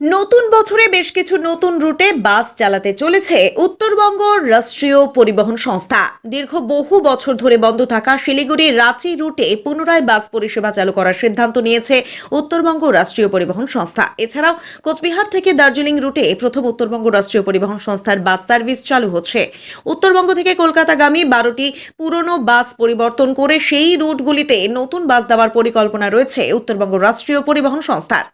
নতুন বছরে বেশ কিছু নতুন রুটে বাস চালাতে চলেছে উত্তরবঙ্গ রাষ্ট্রীয় পরিবহন সংস্থা। দীর্ঘ বহু বছর ধরে বন্ধ থাকা শিলিগুড়ি রাঁচি রুটে পুনরায় বাস পরিষেবা চালু করার সিদ্ধান্ত নিয়েছে উত্তরবঙ্গ রাষ্ট্রীয় পরিবহন সংস্থা। এছাড়াও কোচবিহার থেকে দার্জিলিং রুটে প্রথম উত্তরবঙ্গ রাষ্ট্রীয় পরিবহন সংস্থার বাস সার্ভিস চালু হচ্ছে। উত্তরবঙ্গ থেকে কলকাতাগামী 12টি পুরনো বাস পরিবর্তন করে সেই রুটগুলিতে নতুন বাস দেওয়ার পরিকল্পনা রয়েছে উত্তরবঙ্গ রাষ্ট্রীয় পরিবহন সংস্থার।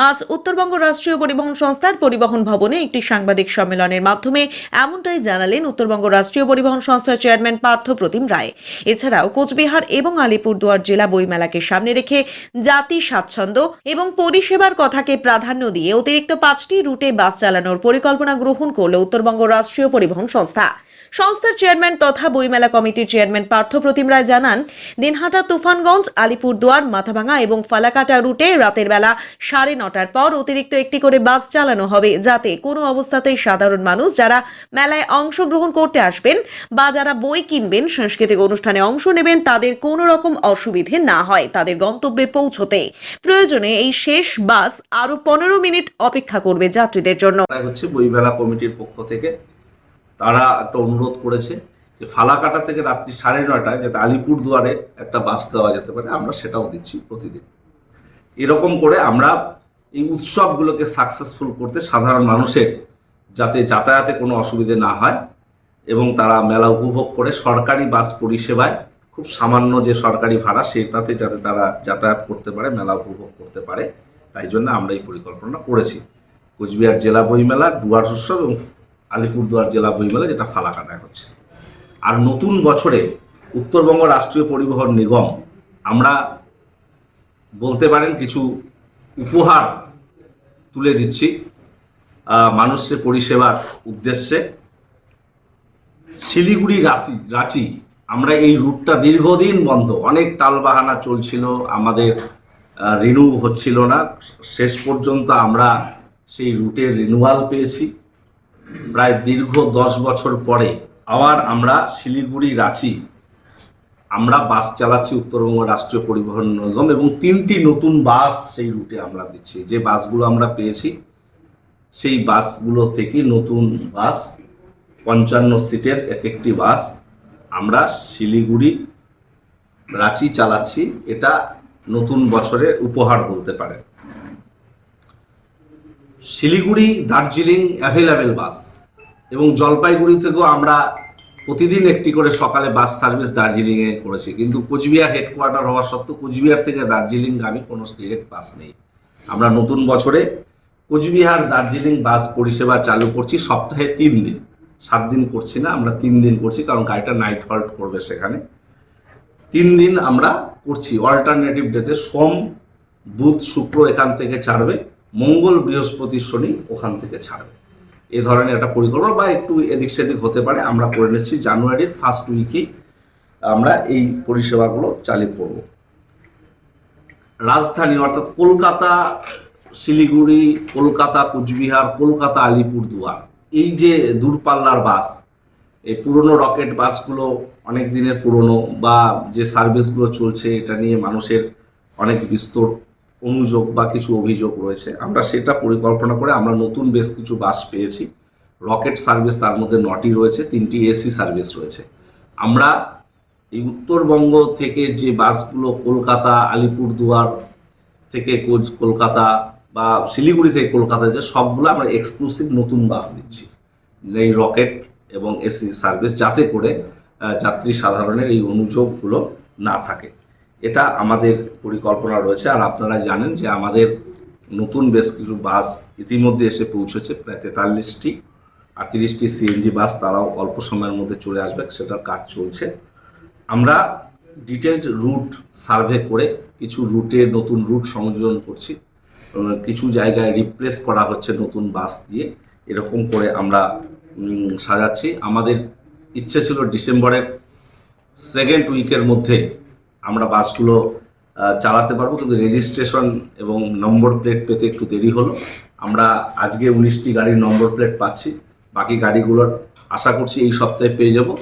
আজ উত্তরবঙ্গ রাষ্ট্রীয় পরিবহন সংস্থার পরিবহন ভবনে একটি সাংবাদিক সম্মেলনের মাধ্যমে এমনটাই জানালেন উত্তরবঙ্গ রাষ্ট্রীয় পরিবহন সংস্থার চেয়ারম্যান পার্থ প্রতিম রায়। এছাড়াও কোচবিহার এবং আলিপুরদুয়ার জেলা বইমেলাকে সামনে রেখে জাতি স্বাচ্ছন্দ্য এবং পরিষেবার কথাকে প্রাধান্য দিয়ে অতিরিক্ত 5টি রুটে বাস চালানোর পরিকল্পনা গ্রহণ করল উত্তরবঙ্গ রাষ্ট্রীয় পরিবহন সংস্থা। সংস্থার চেয়ারম্যান তথা বইমেলা কমিটির চেয়ারম্যান পার্থ প্রতিম রায় জানান, দিনহাটা, তুফানগঞ্জ, আলিপুরদুয়ার, মাথাভাঙা এবং ফালাকাটা রুটে রাতের বেলা 9:30টার পর অতিরিক্ত একটি করে বাস চালানো হবে, যাতে কোনো অবস্থাতেই সাধারণ মানুষ যারা মেলায় অংশগ্রহণ করতে আসবেন বা যারা বই কিনবেন, সাংস্কৃতিক অনুষ্ঠানে অংশ নেবেন, তাদের কোনো রকম অসুবিধে না হয় তাদের গন্তব্যে পৌঁছতে। প্রয়োজনে এই শেষ বাস আরো 15 মিনিট অপেক্ষা করবে যাত্রীদের জন্য। হচ্ছে বইমেলা কমিটির পক্ষ থেকে তারা একটা অনুরোধ করেছে যে ফালাকাটা থেকে রাত্রি 9:30টায় যাতে আলিপুরদুয়ারে একটা বাস দেওয়া যেতে পারে, আমরা সেটাও দিচ্ছি প্রতিদিন। এরকম করে আমরা এই উৎসবগুলোকে সাকসেসফুল করতে সাধারণ মানুষের যাতে যাতায়াতে কোনো অসুবিধে না হয় এবং তারা মেলা উপভোগ করে সরকারি বাস পরিষেবায় খুব সামান্য যে সরকারি ভাড়া সেটাতে যাতে তারা যাতায়াত করতে পারে, মেলা উপভোগ করতে পারে, তাই জন্য আমরা এই পরিকল্পনা করেছি। কোচবিহার জেলা বইমেলা, ডুয়ার্স উৎসব এবং আলিপুরদুয়ার জেলা বইমেলা, যেটা ফালাকাটায় হচ্ছে। আর নতুন বছরে উত্তরবঙ্গ রাষ্ট্রীয় পরিবহন নিগম আমরা বলতে পারেন কিছু উপহার তুলে দিচ্ছি মানুষের পরিষেবার উদ্দেশ্যে। শিলিগুড়ি রাঁচি আমরা এই রুটটা দীর্ঘদিন বন্ধ, অনেক টালবাহানা চলছিল, আমাদের রিনিউ হচ্ছিল না। শেষ পর্যন্ত আমরা সেই রুটের রিনিউয়াল পেয়েছি। প্রায় দীর্ঘ 10 বছর পরে আবার আমরা শিলিগুড়ি রাঁচি আমরা বাস চালাচ্ছি উত্তরবঙ্গ রাষ্ট্রীয় পরিবহন নিগম, এবং 3টি নতুন বাস সেই রুটে আমরা দিচ্ছি। যে বাসগুলো আমরা পেয়েছি সেই বাসগুলো থেকে নতুন বাস 55 সিটের একটি বাস আমরা শিলিগুড়ি রাঁচি চালাচ্ছি। এটা নতুন বছরের উপহার বলতে পারেন। শিলিগুড়ি দার্জিলিং অ্যাভেলেবেল বাস, এবং জলপাইগুড়ি থেকেও আমরা প্রতিদিন একটি করে সকালে বাস সার্ভিস দার্জিলিংয়ে করেছি। কিন্তু কোচবিহার হেডকোয়ার্টার হওয়া সত্ত্বেও কোচবিহার থেকে দার্জিলিংগামী কোনো ডিরেক্ট বাস নেই। আমরা নতুন বছরে কোচবিহার দার্জিলিং বাস পরিষেবা চালু করছি সপ্তাহে 3 দিন, 7 দিন করছি না, আমরা 3 দিন করছি, কারণ গাড়িটা নাইট হল্ট করবে সেখানে। 3 দিন আমরা করছি অল্টারনেটিভ ডেতে। সোম, বুধ, শুক্র এখান থেকে ছাড়বে, মঙ্গল, বৃহস্পতি, শনি ওখান থেকে ছাড়বে। এ ধরনের একটা পরিকল্পনা বা একটু এদিক সেদিক হতে পারে, আমরা করে নিচ্ছি। জানুয়ারির ফার্স্ট উইকেই আমরা এই পরিষেবাগুলো চালু করব। রাজধানী অর্থাৎ কলকাতা, শিলিগুড়ি, কলকাতা, কোচবিহার, কলকাতা, আলিপুরদুয়ার, এই যে দূরপাল্লার বাস, এই পুরনো রকেট বাসগুলো অনেক দিনের পুরনো, বা যে সার্ভিসগুলো চলছে এটা নিয়ে মানুষের অনেক বিস্তর অনুযোগ বা কিছু অভিযোগ রয়েছে। আমরা সেটা পরিকল্পনা করে আমরা নতুন বেশ কিছু বাস পেয়েছি। রকেট সার্ভিস তার মধ্যে 9টি রয়েছে, 3টি এসি সার্ভিস রয়েছে। আমরা এই উত্তরবঙ্গ থেকে যে বাসগুলো কলকাতা, আলিপুরদুয়ার থেকে কলকাতা বা শিলিগুড়ি থেকে কলকাতা যে সবগুলো আমরা এক্সক্লুসিভ নতুন বাস দিচ্ছি, এই রকেট এবং এসি সার্ভিস, যাতে করে যাত্রী সাধারণের এই অনুযোগগুলো না থাকে। এটা আমাদের পরিকল্পনা রয়েছে। আর আপনারা জানেন যে আমাদের নতুন বেশ কিছু বাস ইতিমধ্যে এসে পৌঁছেছে, প্রায় 43টি, আর 30টি সিএনজি বাস তারাও অল্প সময়ের মধ্যে চলে আসবে, সেটার কাজ চলছে। আমরা ডিটেলড রুট সার্ভে করে কিছু রুটে নতুন রুট সংযোজন করছি, কিছু জায়গায় রিপ্লেস করা হচ্ছে নতুন বাস দিয়ে। এরকম করে আমরা সাজাচ্ছি। আমাদের ইচ্ছে ছিল ডিসেম্বরের 2nd উইকের মধ্যে আমরা বাসগুলো চালাতে পারবো, কিন্তু রেজিস্ট্রেশন এবং নম্বর প্লেট পেতে একটু দেরি হলো। আমরা আজকে 19টি গাড়ির নম্বর প্লেট পাচ্ছি, বাকি গাড়িগুলোর আশা করছি এই সপ্তাহে পেয়ে যাব।